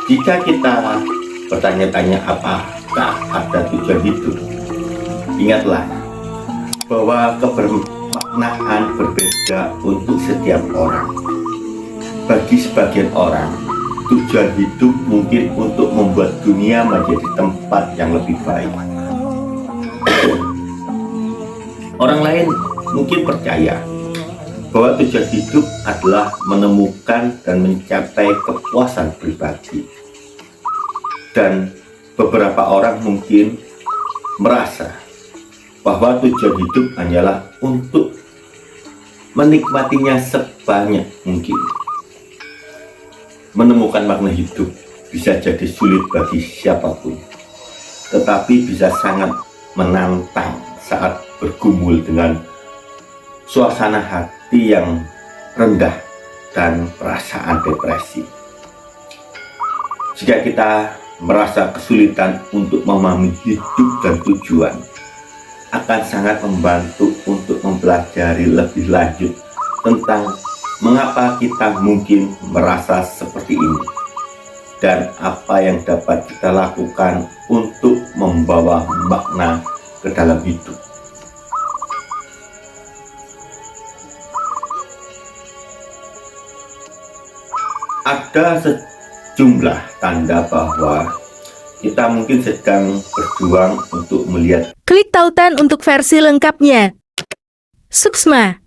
Jika kita bertanya-tanya apakah ada tujuan hidup, ingatlah bahwa kebermaknaan berbeda untuk setiap orang. Bagi sebagian orang, tujuan hidup mungkin untuk membuat dunia menjadi tempat yang lebih baik. Orang lain mungkin percaya bahwa tujuan hidup adalah menemukan dan mencapai kepuasan pribadi. Dan beberapa orang mungkin merasa bahwa tujuan hidup hanyalah untuk menikmatinya sebanyak mungkin. Menemukan makna hidup bisa jadi sulit bagi siapapun, tetapi bisa sangat menantang saat bergumul dengan suasana hati yang rendah dan perasaan depresi. Jika kita merasa kesulitan untuk memahami hidup dan tujuan, akan sangat membantu untuk mempelajari lebih lanjut tentang mengapa kita mungkin merasa seperti ini dan apa yang dapat kita lakukan untuk membawa makna ke dalam hidup. Ada sejumlah tanda bahwa kita mungkin sedang berjuang untuk melihat. Klik tautan untuk versi lengkapnya. Suksma.